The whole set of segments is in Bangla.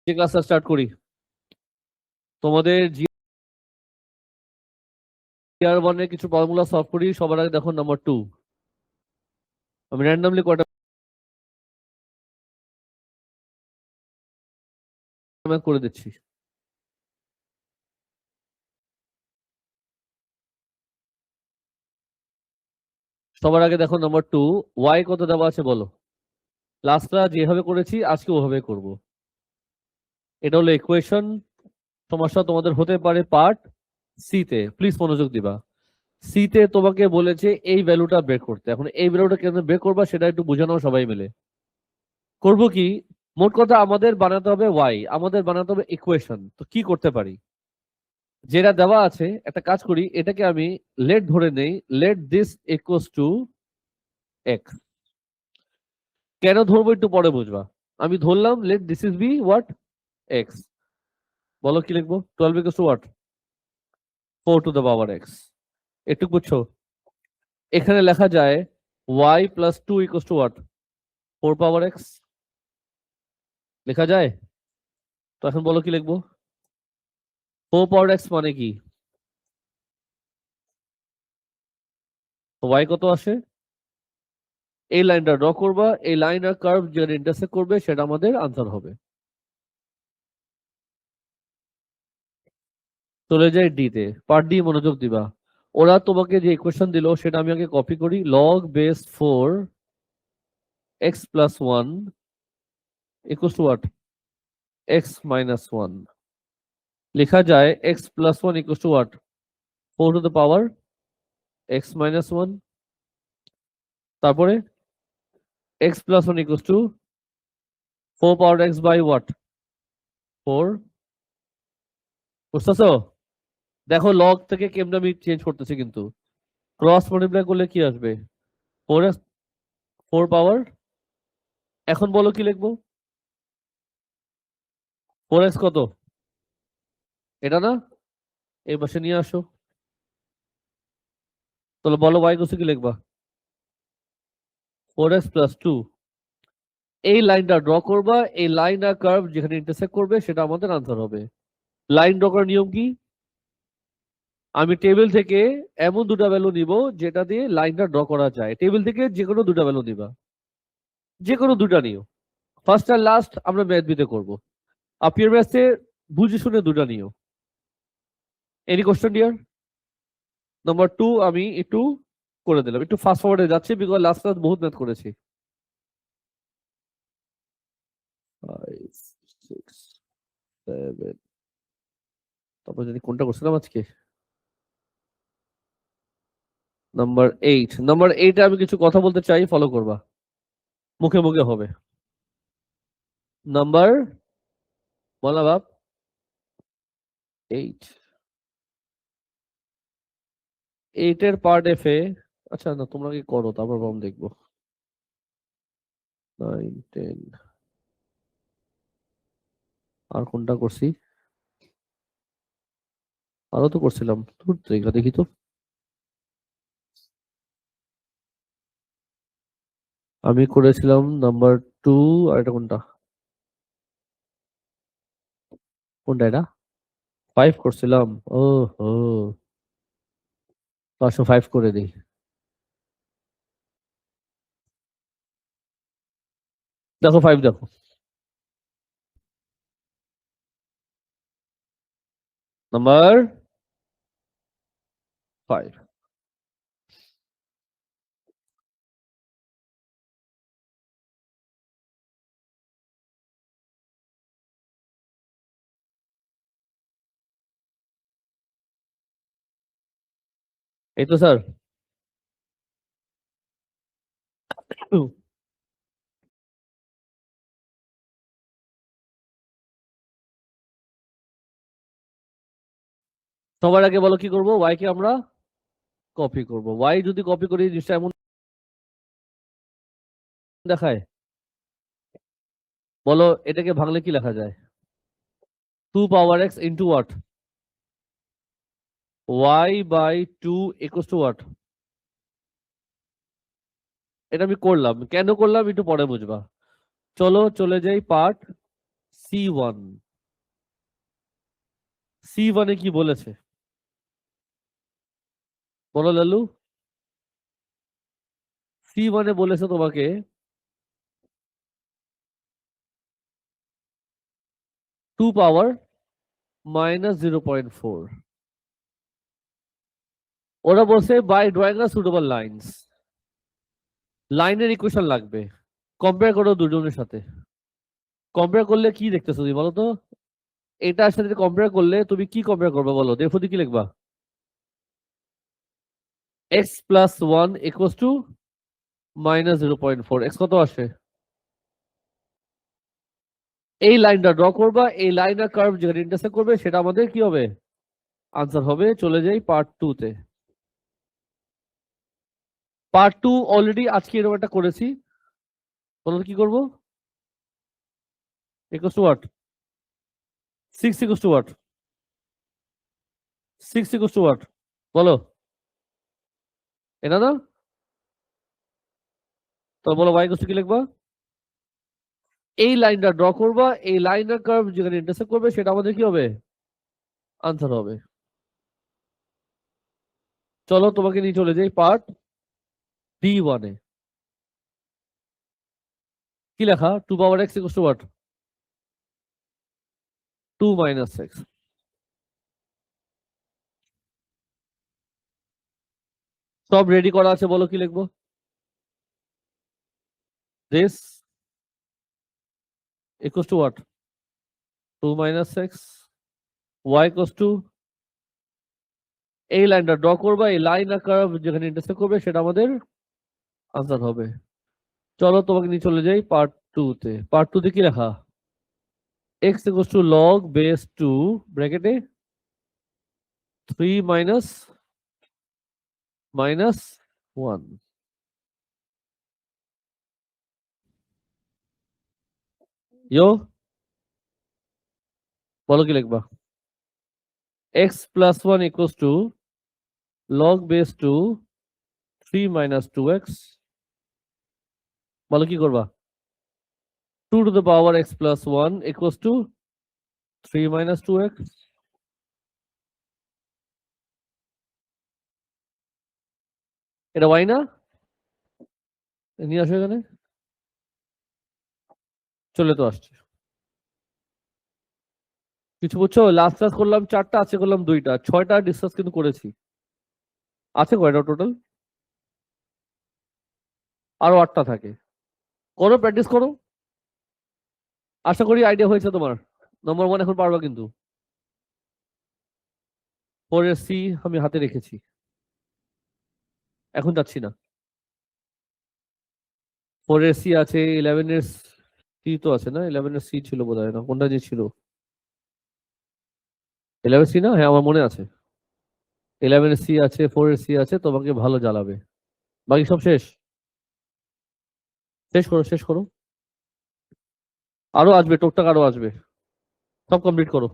যে ক্লাসটা স্টার্ট করি। তোমাদের জিআর ওয়ানের কিছু ফর্মুলা সলভ করি। সবার আগে দেখো নাম্বার 2। আমি র্যান্ডমলি কয়টা করে দিচ্ছি। সবার আগে দেখো নাম্বার 2, ওয়াই কত দেওয়া আছে বলো। লাস্ট ক্লাস যেভাবে করেছি আজকে ওভাবে করব। এটা হলো ইকুয়েশন। সমস্যা তোমাদের হতে পারে পার্ট সি তে, প্লিজ মনোযোগ দিবা। সি তে তোমাকে বলেছে এই ভ্যালুটা বের করতে। এখন এই ভ্যালুটা কেন বের করবা সেটা একটু বুঝে নাও সবাই মিলে। করব কি, মোট কথা আমাদের বানাতে হবে ওয়াই, আমাদের বানাতে হবে ইকুয়েশন। তো কি করতে পারি, যেটা দেওয়া আছে একটা কাজ করি, এটাকে আমি লেট ধরে নেই, let this equals to x. কেন ধরবো একটু পরে বুঝবা। আমি ধরলাম let this is be what, x. বলো কি লিখবো, 12 equals to what, 4 to the power x. একটু বুঝছো, এখানে লেখা যায় y plus 2 equals to what, 4 power x. লেখা যায়? তো এখন বলো কি লিখবো। 4 পাওয়ার এক্স মানে কি, y কত আসে, এই লাইনটা ড্র করবা, এই লাইন আর কার্ভ যেটা ইন্টারসেক্ট করবে সেটা আমাদের আনসার হবে। চলে যাই ডি তে, পার্ট ডি মনোযোগ দিবা। ওরা তোমাকে যে ইকুয়েশন দিল সেটা আমি আগে কপি করি। Log base 4 x plus 1 equals to what, x minus 1। লেখা যায় x plus 1 equals to what, 4 to the power x minus 1। তারপরে x plus 1 equals to 4 power x by what, 4। বুঝতেছো? দেখো লগ থেকে কেমনে আমি চেঞ্জ করতেছি, কিন্তু ক্রস মাল্টিপ্লাই করলে কি আসবে, 4x, 4 পাওয়ার। এখন বলো কি লিখবো, 4x কত, এটা না, এই পাশে নিয়ে আসো। তাহলে বলো y কত কি লিখবা, 4x প্লাস 2। এই লাইনটা ড্র করবা, এই লাইন আর কার্ভ যেখানে ইন্টারসেক্ট করবে সেটা আমাদের আনসার হবে। লাইন ড্র করার নিয়ম কি, আমি টেবিল থেকে এমন দুটো ভ্যালু নিব যেটা দিয়ে লাইনটা ড্র করা যায়। টেবিল থেকে যে কোনো দুটো ভ্যালু নিবা, যে কোনো দুটা নিও। ফার্স্ট আর লাস্ট আমরা ম্যাথ বিতে করবো, আপিয়ার ম্যাথে বুঝে শুনে দুটা নিও। Any question deer? নাম্বার 2 আমি একটু করে দিলাম, একটু ফাস্ট ফরওয়ার্ডে যাচ্ছি বিকজ লাস্ট ক্লাস বহুত ম্যাথ করেছি। 5 6 7, তারপর যদি কোনটা করছিলাম আজকে, নাম্বার 8 আমি কিছু কথা বলতে চাই, ফলো করবা, মুখে মুখে হবে। নাম্বার বলা বাপ 8, 8 এর পার্ট এফ এ। আচ্ছা না, তোমরা কি করো তারপর আমি দেখবো। 9 10, আর কোনটা করছি, আরো তো করছিলাম, দেখি তো। আমি করেছিলাম নাম্বার 2, আর এটা কোনটা, কোনটা এটা, 5 করছিলাম। ও হো, 505 করে দিই। দেখো 5, দেখো নাম্বার 5। এই তো স্যার। সবার আগে বলো কি করবো, ওয়াই কে আমরা কপি করব। ওয়াই যদি কপি করি জিনিসটা এমন দেখায়, বলো এটাকে ভাঙলে কি লেখা যায়, 2 power X into what, Y by 2 equals to what. এটা আমি করলাম, কেন করলাম একটু পরে বুঝবা। চলো চলে যাই পার্ট C1 C1 এ কি বলেছে বলো লালু? C1 এ বলেছে তোমাকে 2 পাওয়ার -0.4। ওরা বলছে by drawing a suitable lines. লাইনের ইকুয়েশন লাগবে, কম্পেয়ার করো দুজনের সাথে। কম্পেয়ার করলে কি দেখতেছো তুমি বলো তো? এটার সাথে কম্পেয়ার করলে তুমি কি কম্পেয়ার করবে বলো? দেখো কি লিখবা? x + 1 = -0.4। x কত আসে? এই লাইনটা ড্র করবা, এই লাইন আর কার্ভ যেখানে ইন্টারসেক্ট করবে সেটা আমাদের কি হবে? আনসার হবে। চলে যাই পার্ট 2 তে। পার্ট 2 অলরেডি আজকে এরকম একটা করেছি। বলো কি করব? Equal to what? 6 equal to what? 6 equal to what? বলো। এটা না? তো বলো y ইকুয়াল টু কি লিখবা? এই লাইনটা ড্র করবা, এই লাইন আর কার্ভ যেখানে ইন্টারসেক্ট করবে সেটা আমাদের কি হবে? আনসার হবে। চলো তোমাকে নিয়ে চলে যাই পার্ট D1 এ। কি লেখা? 2 পাওয়ার x equal to what? 2 - x। সব রেডি করা আছে, বলো কি লিখবো? this equals to what? 2 - x, y equals to, এই লাইনটা ড্র করবা, এই লাইন আর কার্ভ যেখানে ইন্টারসেক্ট করবে সেটা আমাদের আনসার হবে। চলো তোমাকে নিয়ে চলে যাই পার্ট 2 তে। পার্ট 2 তে কি লেখা? x equals to log base 2 ব্র্যাকেটে 3 - -1। ইয়ো, বলো কি লিখবা? x + 1 equals to log base 2 3 - 2x। বলো কি করবা? 2 to the power x + 1 equals to 3 - 2x। এটা y না? নিয়ে আসো এখানে। চলে তো আসছে। কিছু বুঝছো? লাস্ট ক্লাস করলাম 4টা, আছে করলাম 2টা, 6টা ডিসকাস কিন্তু করেছি। আছে কয়টা টোটাল? আরো 8টা থাকে। করো, প্র্যাকটিস করো। আশা করি আইডিয়া হয়েছে তোমার। নম্বর 1 এখন পারবা কিন্তু। 4 এর সি আমি হাতে রেখেছি, এখন যাচ্ছি না। 4 এর সি আছে, 11 এর সি তো আছে না? 11 এর সি ছিল বোধহয়, না কোনটা যে ছিল? 11 সি না? হ্যাঁ আমার মনে আছে। 11 এর সি আছে, 4 এর সি আছে, তোমাকে ভালো জ্বালাবে। বাকি সব শেষ। শেষ করো, শেষ করো। আরো আসবে, টুকটাক আরো আসবে। সব কমপ্লিট করো।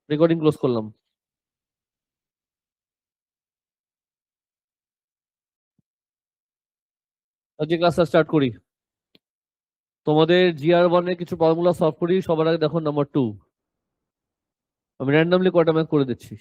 রেকর্ডিং ক্লোজ করলাম। আজকে ক্লাসটা স্টার্ট করি। তোমাদের GR1 এর কিছু ফর্মুলা সলভ করি। সবার আগে দেখো নাম্বার 2। আমি র্যান্ডমলি কয়টা ম্যাথ করে দিচ্ছি।